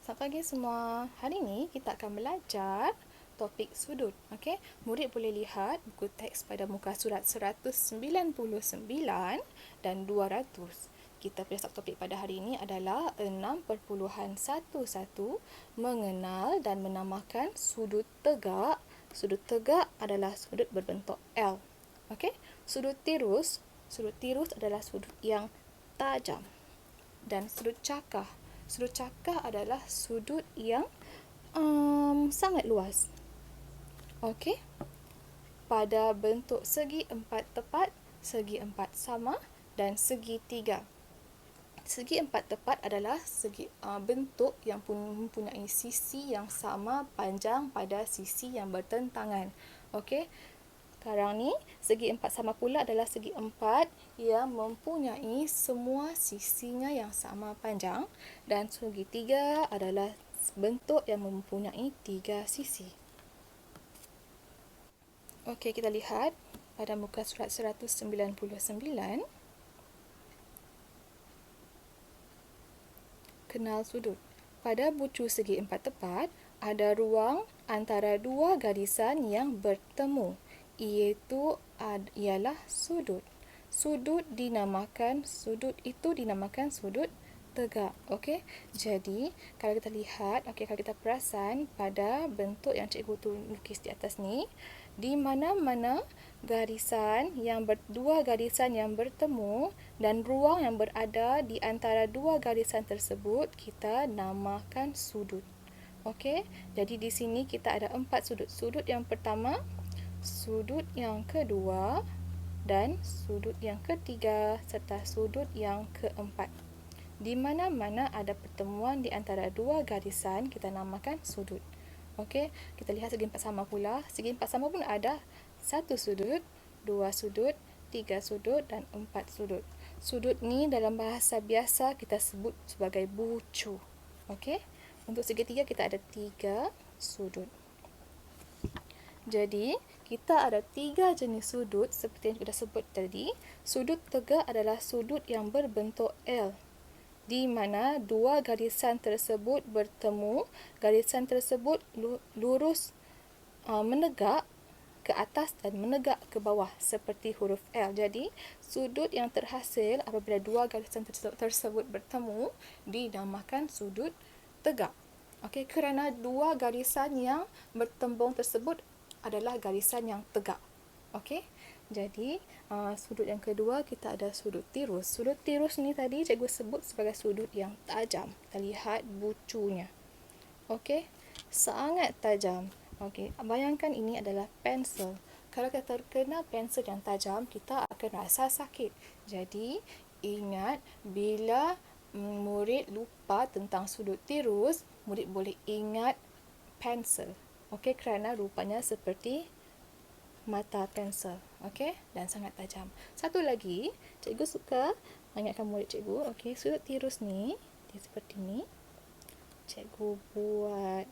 Selamat pagi semua. Hari ini kita akan belajar topik sudut. Okey, murid boleh lihat buku teks pada muka surat 199 dan 200. Kita punya subtopik pada hari ini adalah 6.11 mengenal dan menamakan sudut tegak. Sudut tegak adalah sudut berbentuk L. Okey, sudut tirus adalah sudut yang tajam. Dan sudut cakah. Sudut cakah adalah sudut yang sangat luas. Okey. Pada bentuk segi empat tepat, segi empat sama dan segi tiga. Segi empat tepat adalah segi bentuk yang mempunyai sisi yang sama panjang pada sisi yang bertentangan. Okey. Sekarang ni, segi empat sama pula adalah segi empat yang mempunyai semua sisinya yang sama panjang, dan segi tiga adalah bentuk yang mempunyai tiga sisi. Okey, kita lihat pada muka surat 199. Kenal sudut. Pada bucu segi empat tepat, ada ruang antara dua garisan yang bertemu, iaitu ialah sudut. Sudut itu dinamakan sudut tegak. Okey. Jadi, kalau kita lihat, kalau kita perasan pada bentuk yang cikgu lukis di atas ni, di mana-mana dua garisan yang bertemu dan ruang yang berada di antara dua garisan tersebut, kita namakan sudut. Okey. Jadi di sini kita ada 4 sudut. Sudut yang pertama, sudut yang kedua, dan sudut yang ketiga serta sudut yang keempat. Di mana-mana ada pertemuan di antara dua garisan, kita namakan sudut. Okey, kita lihat segi empat sama pula. Segi empat sama pun ada 1 sudut, 2 sudut, 3 sudut dan 4 sudut. Sudut ni dalam bahasa biasa kita sebut sebagai bucu. Okey, untuk segitiga kita ada 3 sudut. Jadi, kita ada 3 jenis sudut seperti yang kita sebut tadi. Sudut tegak adalah sudut yang berbentuk L, di mana dua garisan tersebut bertemu. Garisan tersebut lurus menegak ke atas dan menegak ke bawah seperti huruf L. Jadi, sudut yang terhasil apabila dua garisan tersebut bertemu dinamakan sudut tegak. Okey, kerana dua garisan yang bertembung tersebut adalah garisan yang tegak. Okey. Jadi, sudut yang kedua kita ada sudut tirus. Sudut tirus ni tadi cikgu sebut sebagai sudut yang tajam. Kita lihat bucunya. Okey. Sangat tajam. Okey, bayangkan ini adalah pensel. Kalau kita terkena pensel yang tajam, kita akan rasa sakit. Jadi, ingat bila murid lupa tentang sudut tirus, murid boleh ingat pensel. Okey, kerana rupanya seperti mata pensel. Okey, dan sangat tajam. Satu lagi, cikgu suka ingatkan murid cikgu, okey, sudut tirus ni dia seperti ni. Cikgu buat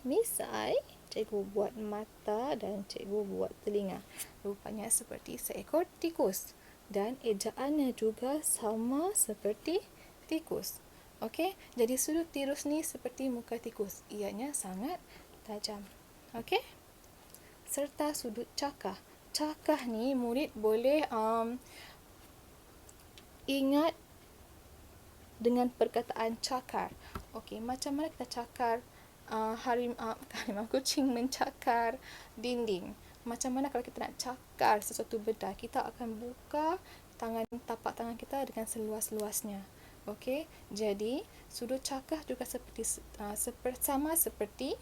misai, cikgu buat mata dan cikgu buat telinga. Rupanya seperti seekor tikus. Dan ejaannya juga sama seperti tikus. Okey, jadi sudut tirus ni seperti muka tikus. Ianya sangat tajam. Okey? Serta sudut cakah. Cakah ni murid boleh ingat dengan perkataan cakar. Okey, macam mana kita cakar harimau kucing mencakar dinding. Macam mana kalau kita nak cakar sesuatu benda, kita akan buka tapak tangan kita dengan seluas-luasnya. Okey, jadi sudut cakah juga sama seperti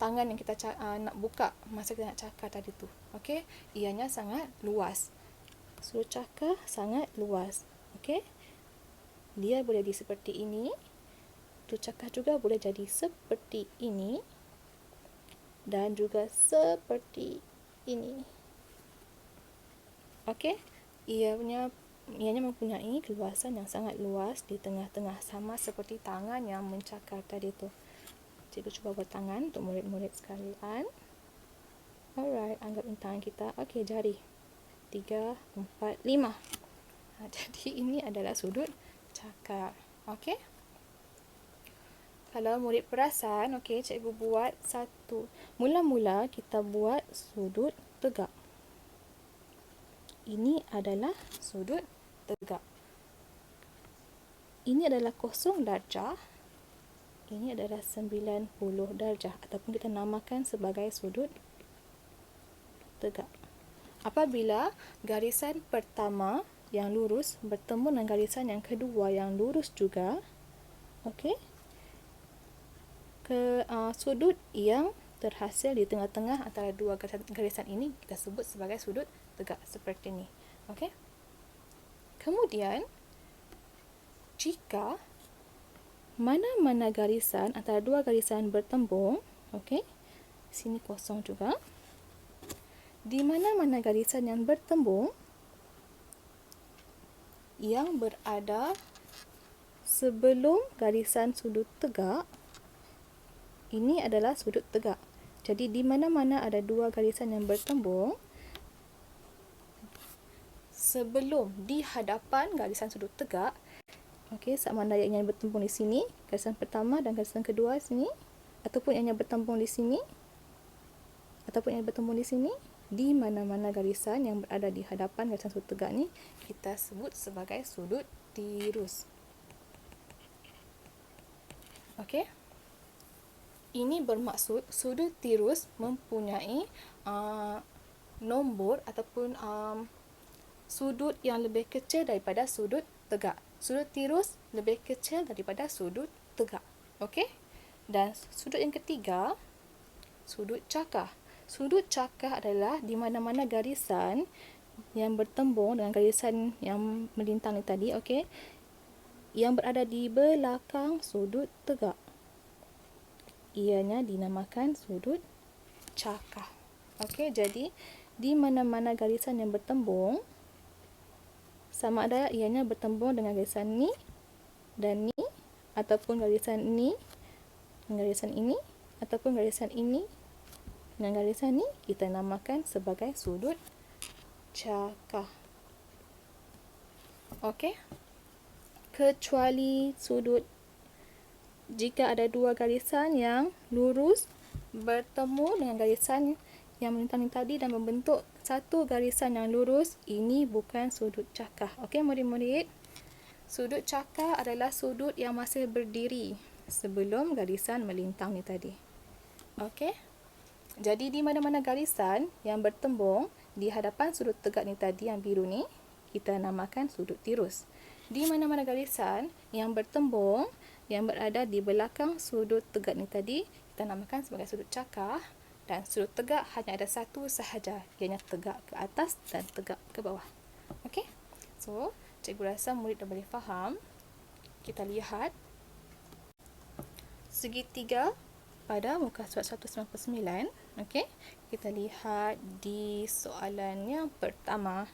tangan yang kita nak buka masa kita nak cakar tadi tu. Okey, ianya sangat luas. Sudut cakah sangat luas. Okey, dia boleh jadi seperti ini. Sudut cakah juga boleh jadi seperti ini dan juga seperti ini. Okey, ianya mempunyai keluasan yang sangat luas di tengah-tengah, sama seperti tangan yang mencakar tadi tu. Cikgu cuba buat tangan untuk murid-murid sekalian. Alright, anggap ini tangan kita. Okey, jari. 3, 4, 5. Jadi ini adalah sudut cakar. Okey. Kalau murid perasan, okey, cikgu buat satu. Mula-mula kita buat sudut tegak. Ini adalah sudut tegak. Ini adalah 0 darjah. Ini adalah 90 darjah ataupun kita namakan sebagai sudut tegak. Apabila garisan pertama yang lurus bertemu dengan garisan yang kedua yang lurus juga, okey, sudut yang terhasil di tengah-tengah antara dua garisan ini kita sebut sebagai sudut tegak seperti ini. Okey. Kemudian jika mana-mana garisan antara dua garisan bertembung, okey, sini kosong juga. Di mana-mana garisan yang bertembung yang berada sebelum garisan sudut tegak, ini adalah sudut tegak. Jadi di mana-mana ada dua garisan yang bertembung, sebelum di hadapan garisan sudut tegak, okey, sama ada yang bertembung di sini, garisan pertama dan garisan kedua sini, ataupun yang bertembung di sini, ataupun yang bertembung di sini, di mana-mana garisan yang berada di hadapan garisan sudut tegak ni kita sebut sebagai sudut tirus. Okey. Ini bermaksud sudut tirus mempunyai nombor ataupun sudut yang lebih kecil daripada sudut tegak. Sudut tirus lebih kecil daripada sudut tegak. Okey? Dan sudut yang ketiga, sudut cakar. Sudut cakar adalah di mana-mana garisan yang bertembung dengan garisan yang melintang ni tadi, okey, yang berada di belakang sudut tegak. Ianya dinamakan sudut cakar. Okey, jadi di mana-mana garisan yang bertembung, sama ada ianya bertembung dengan garisan ni dan ni, ataupun garisan ni dengan garisan ini, ataupun garisan ini dengan garisan ni, kita namakan sebagai sudut cakar. Okey. Kecuali sudut jika ada dua garisan yang lurus bertemu dengan garisan yang melintang tadi dan membentuk satu garisan yang lurus, ini bukan sudut cakar. Okey murid-murid, sudut cakar adalah sudut yang masih berdiri sebelum garisan melintang ni tadi. Okey. Jadi di mana-mana garisan yang bertembung di hadapan sudut tegak ni tadi yang biru ni, kita namakan sudut tirus. Di mana-mana garisan yang bertembung yang berada di belakang sudut tegak ni tadi, kita namakan sebagai sudut cakar, dan sudut tegak hanya ada satu sahaja, iaitu tegak ke atas dan tegak ke bawah. Okey? So, cikgu rasa murid dah boleh faham. Kita lihat segitiga pada muka surat 199. Okey? Kita lihat di soalan yang pertama.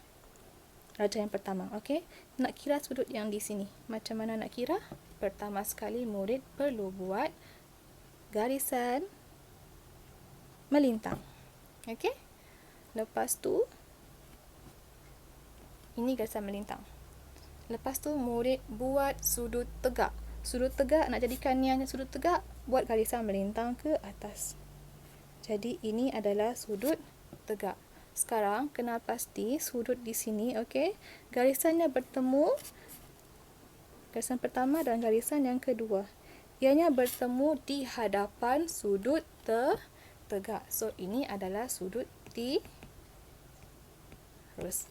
Rajah yang pertama, okey. Nak kira sudut yang di sini. Macam mana nak kira? Pertama sekali murid perlu buat garisan melintang. Okey? Lepas tu ini garisan melintang. Lepas tu murid buat sudut tegak. Sudut tegak, nak jadikan ni hanya sudut tegak, buat garisan melintang ke atas. Jadi ini adalah sudut tegak. Sekarang kenal pasti sudut di sini, okey. Garisannya bertemu, garisan pertama dan garisan yang kedua. Ianya bertemu di hadapan sudut tegak. So ini adalah sudut tirus.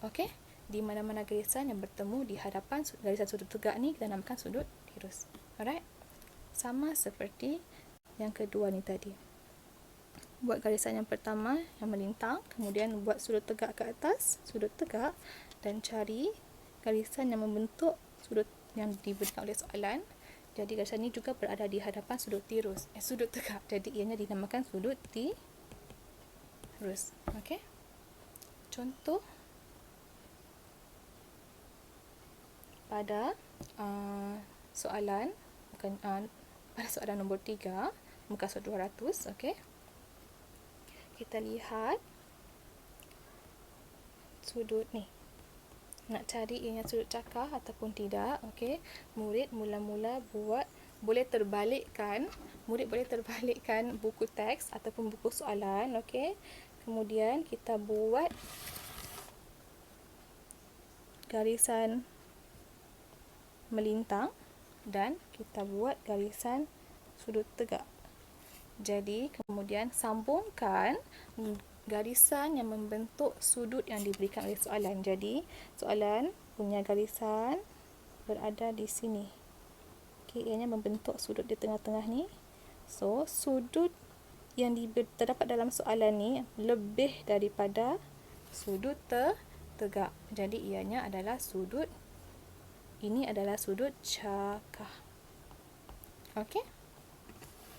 Okey. Di mana-mana garisan yang bertemu di hadapan garisan sudut tegak ni kita namakan sudut tirus. Alright. Sama seperti yang kedua ni tadi. Buat garisan yang pertama yang melintang, kemudian buat sudut tegak ke atas, sudut tegak, dan cari garisan yang membentuk sudut yang diberikan oleh soalan. Jadi garisan ini juga berada di hadapan sudut tirus, sudut tegak. Jadi ianya dinamakan sudut tirus. Okey. Contoh pada soalan pada soalan nombor 3, muka surat 200, okey. Kita lihat sudut ni. Nak cari ianya sudut cakar ataupun tidak, okey. Murid mula-mula buat murid boleh terbalikkan buku teks ataupun buku soalan, okey. Kemudian kita buat garisan melintang dan kita buat garisan sudut tegak. Jadi, kemudian sambungkan garisan yang membentuk sudut yang diberikan oleh soalan. Jadi, soalan punya garisan berada di sini. Okey, ianya membentuk sudut di tengah-tengah ni. So, sudut yang terdapat dalam soalan ni lebih daripada sudut tegak. Jadi, ianya adalah sudut, ini adalah sudut cakah. Okey.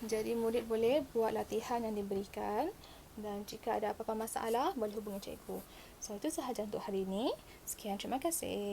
Jadi, murid boleh buat latihan yang diberikan dan jika ada apa-apa masalah, boleh hubungi cikgu. So, itu sahaja untuk hari ini. Sekian, terima kasih.